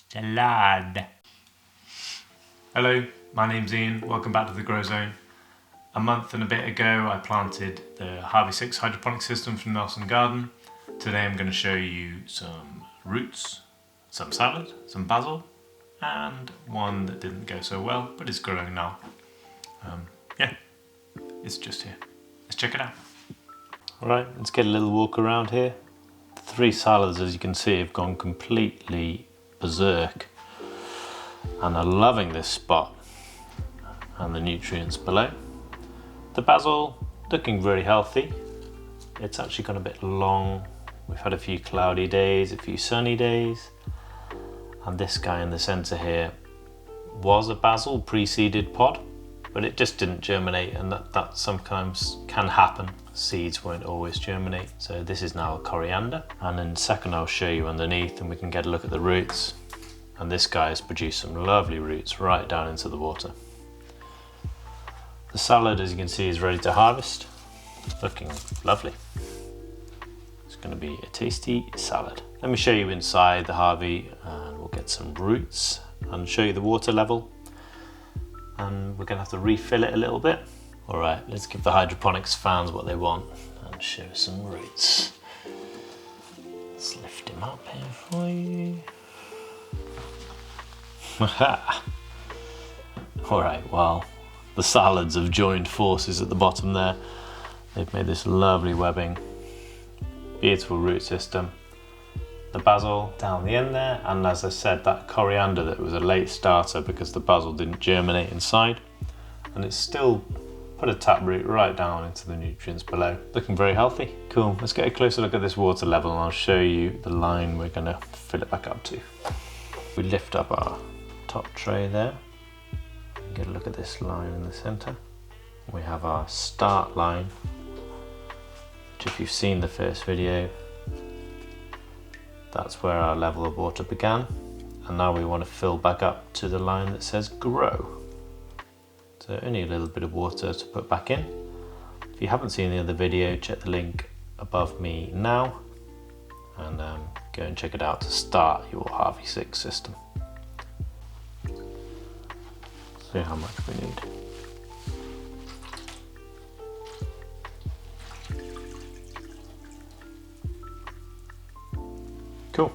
Salad. Hello, my name's Ian. Welcome back to the Grow Zone. A month and a bit ago I planted the Harvy 6 hydroponic system from Nelson Garden. Today I'm going to show you some roots, some salad, some basil, and one that didn't go so well but is growing now. Yeah, it's just here. Let's check it out. Alright, let's get a little walk around here. The three salads, as you can see, have gone completely berserk and are loving this spot and the nutrients below. The basil, looking very healthy. It's actually gone a bit long. We've had a few cloudy days, a few sunny days. And this guy in the centre here was a basil pre-seeded pod, but it just didn't germinate, and that sometimes can happen. Seeds won't always germinate. So this is now a coriander. And in a second I'll show you underneath and we can get a look at the roots. And this guy has produced some lovely roots right down into the water. The salad, as you can see, is ready to harvest. Looking lovely. It's going to be a tasty salad. Let me show you inside the Harvy and we'll get some roots and show you the water level. And we're going to have to refill it a little bit. All right, let's give the hydroponics fans what they want and show some roots. Let's lift him up here for you. All right, well, the salads have joined forces at the bottom there. They've made this lovely webbing, beautiful root system. The basil down the end there, and as I said, that coriander that was a late starter because the basil didn't germinate inside, and it's still put a taproot right down into the nutrients below. Looking very healthy. Cool, let's get a closer look at this water level and I'll show you the line we're gonna fill it back up to. We lift up our top tray there. Get a look at this line in the center. We have our start line, which if you've seen the first video, that's where our level of water began. And now we want to fill back up to the line that says grow. So only a little bit of water to put back in. If you haven't seen the other video, check the link above me now and go and check it out to start your Harvy 6 system. See how much we need. Cool.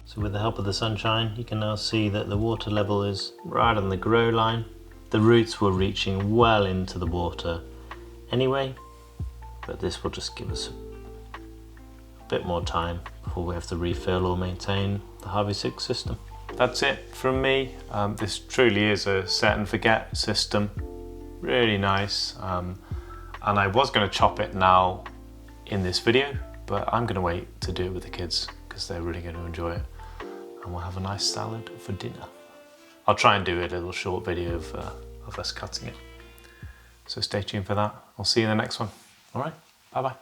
So with the help of the sunshine, you can now see that the water level is right on the grow line. The roots were reaching well into the water anyway, but this will just give us a bit more time before we have to refill or maintain the Harvy 6 system. That's it from me. This truly is a set and forget system. Really nice. And I was going to chop it now in this video, but I'm going to wait to do it with the kids because they're really going to enjoy it. And we'll have a nice salad for dinner. I'll try and do a little short video of us cutting it. So stay tuned for that. I'll see you in the next one. All right, bye-bye.